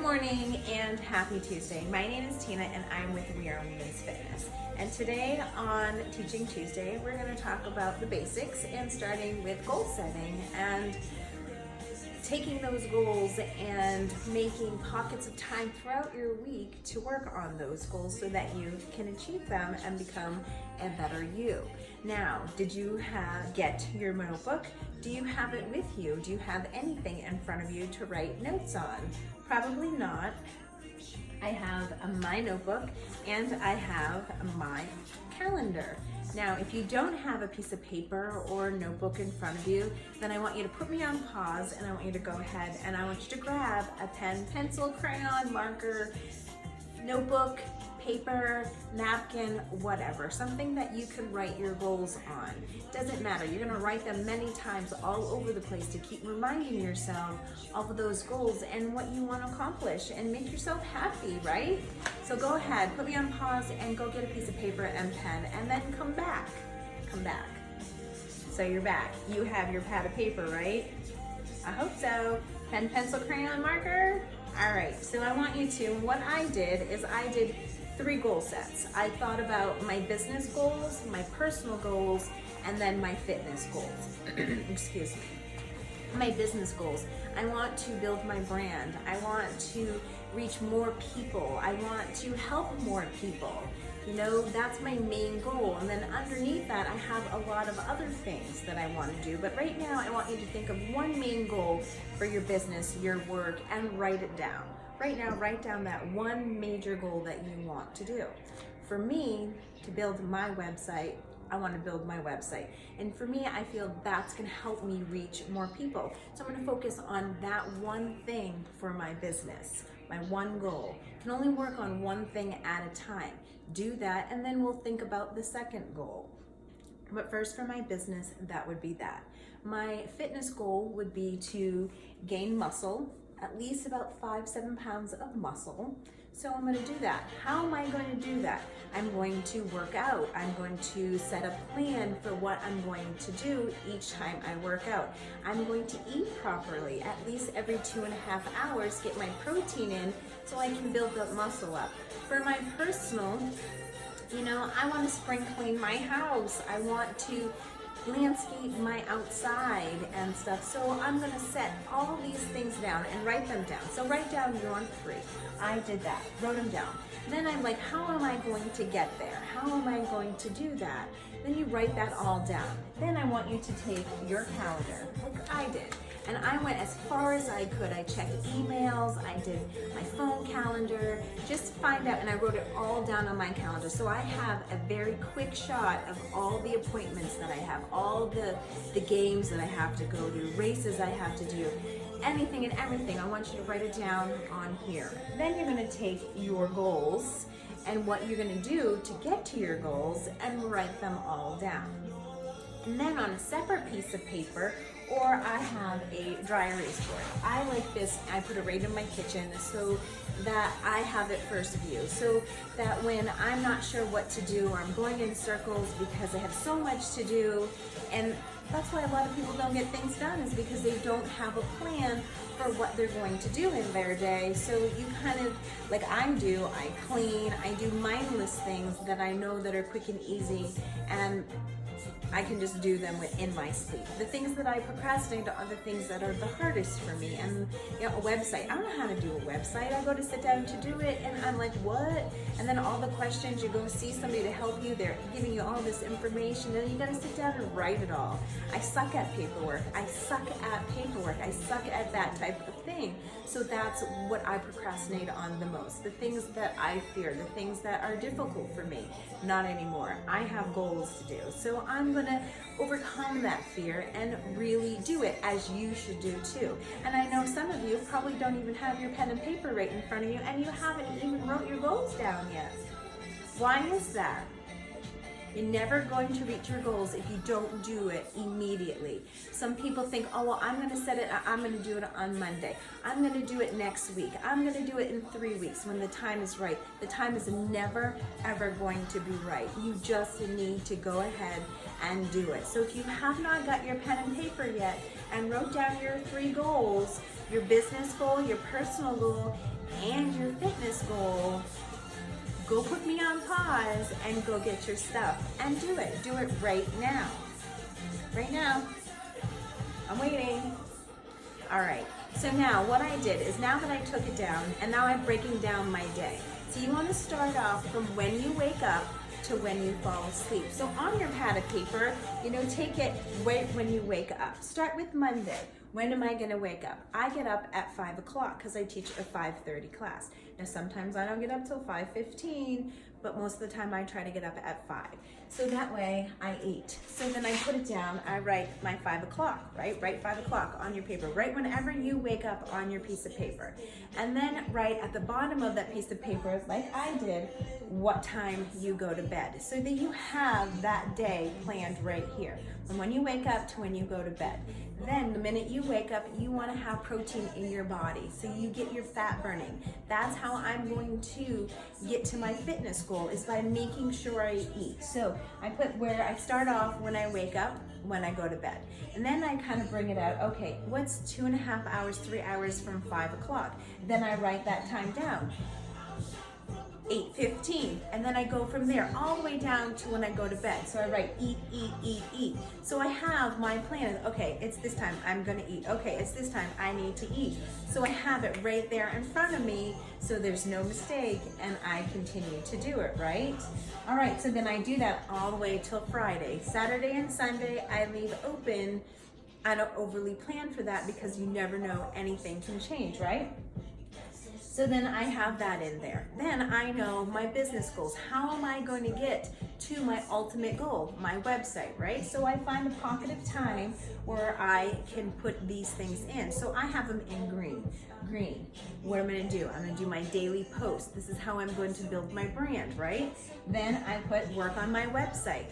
morning and happy Tuesday. My name is Tina and I'm with We Are Women's Fitness. And today on Teaching Tuesday, we're going to talk about the basics and starting with goal setting and taking those goals and making pockets of time throughout your week to work on those goals so that you can achieve them and become a better you. Now, did you get your notebook? Do you have it with you? Do you have anything in front of you to write notes on? Probably not. I have my notebook and I have my calendar. Now, if you don't have a piece of paper or notebook in front of you, then I want you to put me on pause and I want you to go ahead and I want you to grab a pen, pencil, crayon, marker, notebook, paper, napkin, whatever, something that you can write your goals on. Doesn't matter, you're gonna write them many times all over the place to keep reminding yourself of those goals and what you want to accomplish and make yourself happy, right? So go ahead, put me on pause and go get a piece of paper and pen and then come back. Come back. So you're back. You have your pad of paper, right? I hope so. Pen, pencil, crayon, marker. All right, so I want you to, what I did is I did 3 goal sets. I thought about my business goals, my personal goals, and then my fitness goals. Excuse me. My business goals. I want to build my brand. I want to reach more people. I want to help more people. You know, that's my main goal. And then underneath that, I have a lot of other things that I want to do. But right now, I want you to think of one main goal for your business, your work, and write it down. Right now, write down that one major goal that you want to do. For me, to build my website, I want to build my website. And for me, I feel that's going to help me reach more people. So I'm going to focus on that one thing for my business, my one goal. I can only work on one thing at a time. Do that, and then we'll think about the second goal. But first, for my business, that would be that. My fitness goal would be to gain muscle, at least about 5-7 pounds of muscle. So I'm going to do that. How am I going to do that? I'm going to work out. I'm going to set a plan for what I'm going to do each time I work out. I'm going to eat properly, at least every 2.5 hours, get my protein in so I can build that muscle up. For my personal, you know, I want to spring clean my house. I want to landscape my outside and stuff. So I'm going to set all these things down and write them down. So write down your 3. I did that, wrote them down. Then I'm like, how am I going to get there? How am I going to do that? Then you write that all down. Then I want you to take your calendar, like I did. And I went as far as I could. I checked emails, I did my phone calendar, just to find out, and I wrote it all down on my calendar. So I have a very quick shot of all the appointments that I have, all the games that I have to go to, races I have to do, anything and everything. I want you to write it down on here. Then you're gonna take your goals and what you're gonna do to get to your goals and write them all down. And then on a separate piece of paper, or I have a dry erase board. I like this, I put it right in my kitchen so that I have it first view. So that when I'm not sure what to do or I'm going in circles because I have so much to do, and that's why a lot of people don't get things done, is because they don't have a plan for what they're going to do in their day. So you kind of, like I do, I clean, I do mindless things that I know that are quick and easy, and I can just do them in my sleep. The things that I procrastinate are the things that are the hardest for me. And you know, a website, I don't know how to do a website. I go to sit down to do it and I'm like, what? And then all the questions, you go see somebody to help you, they're giving you all this information, and you gotta sit down and write it all. I suck at paperwork. I suck at that type of thing. So that's what I procrastinate on the most. The things that I fear, the things that are difficult for me. Not anymore. I have goals to do. So I'm gonna overcome that fear and really do it, as you should do too. And I know some of you probably don't even have your pen and paper right in front of you, and you haven't even wrote your goals down yet. Why is that? You're never going to reach your goals if you don't do it immediately. Some people think, oh, well, I'm going to set it, I'm going to do it on Monday. I'm going to do it next week. I'm going to do it in 3 weeks when the time is right. The time is never, ever going to be right. You just need to go ahead and do it. So if you have not got your pen and paper yet and wrote down your 3 goals, your business goal, your personal goal, and your fitness goal, go put me on pause and go get your stuff and do it. Do it right now. Right now. I'm waiting. All right. So now what I did is, now that I took it down, and now I'm breaking down my day. So you want to start off from when you wake up to when you fall asleep. So on your pad of paper, take it right when you wake up. Start with Monday. When am I going to wake up? I get up at 5 o'clock because I teach a 5:30 class. Now sometimes I don't get up till 5:15, but most of the time I try to get up at 5. So that way I eat. So then I put it down, I write my 5 o'clock, right? Write 5 o'clock on your paper, right whenever you wake up on your piece of paper. And then write at the bottom of that piece of paper, like I did, what time you go to bed. So that you have that day planned right here. From when you wake up to when you go to bed. Then the minute you wake up, you want to have protein in your body so you get your fat burning. That's how I'm going to get to my fitness goal, is by making sure I eat. So I put where I start off when I wake up, when I go to bed. And then I kind of bring it out, okay, what's 2.5 hours, 3 hours from 5 o'clock? Then I write that time down. 8:15, and then I go from there all the way down to when I go to bed. So I write eat, eat, eat, eat. So I have my plan. Okay, it's this time I'm gonna eat. Okay, it's this time I need to eat. So I have it right there in front of me, so there's no mistake, and I continue to do it, right? All right, so then I do that all the way till Friday. Saturday and Sunday I leave open. I don't overly plan for that because you never know, anything can change, right? So then I have that in there. Then I know my business goals. How am I going to get to my ultimate goal? My website, right? So I find a pocket of time where I can put these things in. So I have them in green. Green. What I'm going to do? I'm going to do my daily post. This is how I'm going to build my brand, right? Then I put work on my website.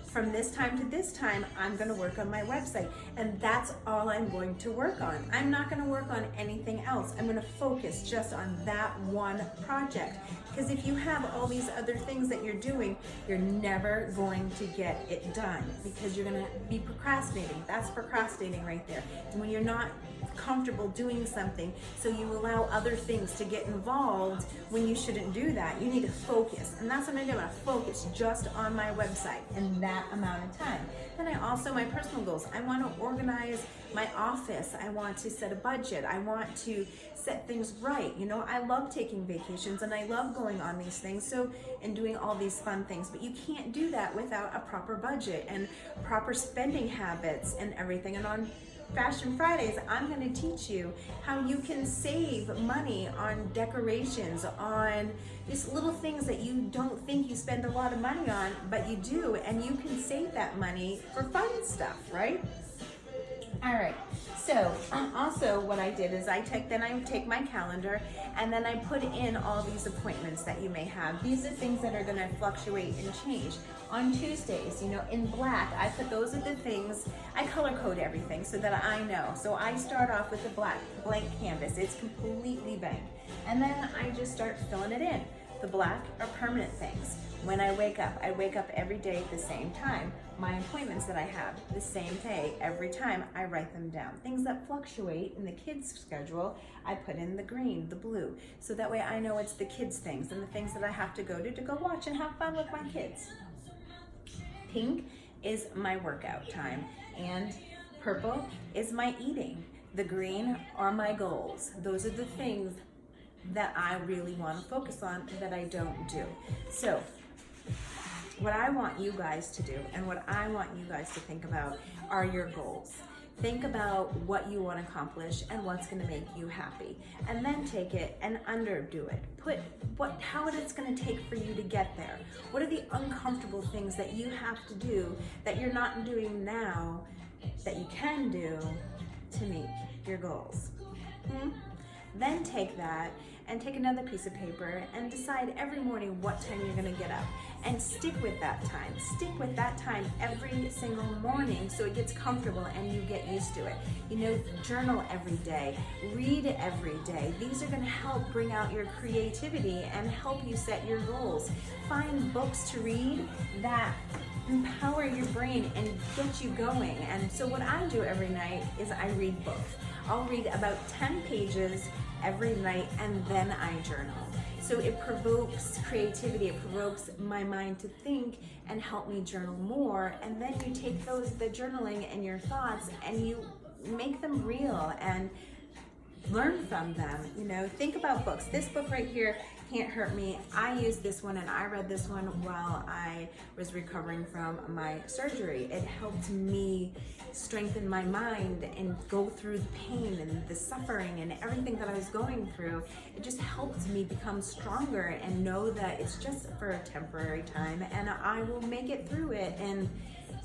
From this time to this time, I'm going to work on my website, and that's all I'm going to work on. I'm not going to work on anything else. I'm going to focus just on that one project, because if you have all these other things that you're doing, you're never going to get it done, because you're going to be procrastinating. That's procrastinating right there. And when you're not comfortable doing something, so you allow other things to get involved when you shouldn't do that. You need to focus, and that's what I'm going to focus just on my website in that amount of time. Then I also, my personal goals, I want to organize my office. I want to set a budget. I want to set things right. I love taking vacations and I love going on these things, and doing all these fun things, but you can't do that without a proper budget and proper spending habits and everything. And on Fashion Fridays, I'm going to teach you how you can save money on decorations, on just little things that you don't think you spend a lot of money on, but you do, and you can save that money for fun stuff, right? All right, so also what I did is I take my calendar, and then I put in all these appointments that you may have. These are things that are going to fluctuate and change. On Tuesdays, in black, I put those are the things, I color code everything so that I know. So I start off with a blank canvas. It's completely blank. And then I just start filling it in. The black are permanent things. When I wake up every day at the same time. My appointments that I have the same day every time, I write them down. Things that fluctuate in the kids' schedule, I put in the green, the blue. So that way I know it's the kids' things and the things that I have to go watch and have fun with my kids. Pink is my workout time, and purple is my eating. The green are my goals. Those are the things that I really want to focus on that I don't do. So what I want you guys to do, and what I want you guys to think about, are your goals. Think about what you want to accomplish and what's going to make you happy, and then take it and underdo it. Put how it's going to take for you to get there. What are the uncomfortable things that you have to do that you're not doing now that you can do to meet your goals? Then take that and take another piece of paper and decide every morning what time you're gonna get up. And stick with that time. Stick with that time every single morning so it gets comfortable and you get used to it. You know, journal every day, read every day. These are gonna help bring out your creativity and help you set your goals. Find books to read that empower your brain and get you going. And so what I do every night is I read books. I'll read about 10 pages every night and then I journal. So it provokes creativity, it provokes my mind to think and help me journal more. And then you take the journaling and your thoughts and you make them real and learn from them. You know, think about books. This book right here, Can't Hurt Me, I used this one and I read this one while I was recovering from my surgery. It helped me strengthen my mind and go through the pain and the suffering and everything that I was going through. It just helped me become stronger and know that it's just for a temporary time and I will make it through it. And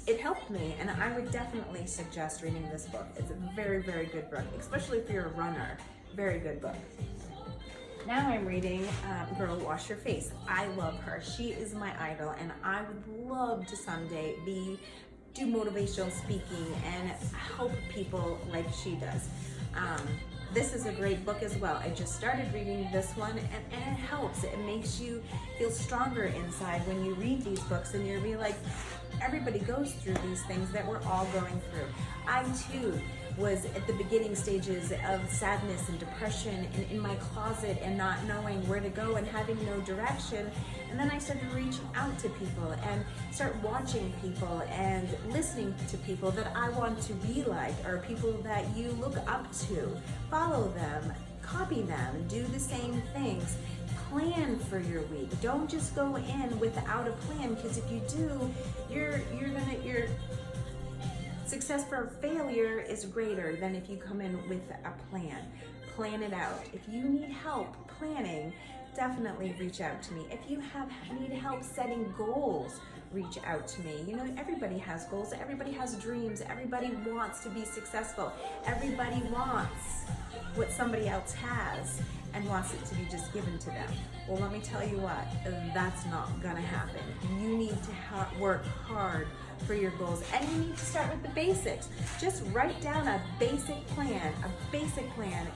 it helped me, and I would definitely suggest reading this book. It's a very, very good book, especially if you're a runner. Very good book. Now I'm reading Girl Wash Your Face. I love her. She is my idol, and I would love to someday do motivational speaking and help people like she does. This is a great book as well. I just started reading this one and it helps. It makes you feel stronger inside when you read these books and you're really like, everybody goes through these things that we're all going through. I too was at the beginning stages of sadness and depression and in my closet and not knowing where to go and having no direction. And then I started reaching out to people and start watching people and listening to people that I want to be like, or people that you look up to. Follow them, copy them, do the same things. Plan for your week. Don't just go in without a plan, because if you do, your success for failure is greater than if you come in with a plan. Plan it out. If you need help planning, definitely reach out to me. If you need help setting goals, reach out to me. You know, everybody has goals, everybody has dreams, everybody wants to be successful, everybody wants what somebody else has and wants it to be just given to them. Well, let me tell you what, that's not gonna happen. You need to work hard for your goals, and you need to start with the basics. Just write down a basic plan,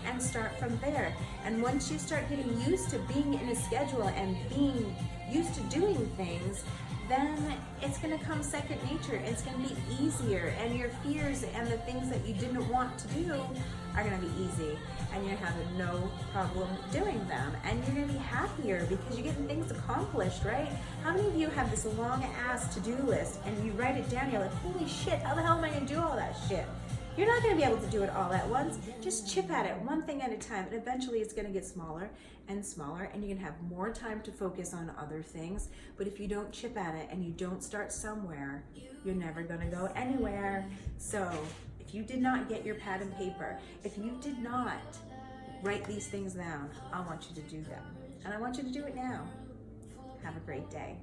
and start from there. And once you start getting used to being in a schedule and being used to doing things, then it's gonna come second nature. It's gonna be easier, and your fears and the things that you didn't want to do are gonna be easy, and you're gonna have no problem doing them, and you're gonna be happier because you're getting things accomplished, right? How many of you have this long ass to-do list and you write it down, you're like, holy shit, how the hell am I gonna do all that shit? You're not gonna be able to do it all at once. Just chip at it, one thing at a time, and eventually it's gonna get smaller and smaller, and you're gonna have more time to focus on other things. But if you don't chip at it and you don't start somewhere, you're never gonna go anywhere. So if you did not get your pad and paper, if you did not write these things down, I want you to do them. And I want you to do it now. Have a great day.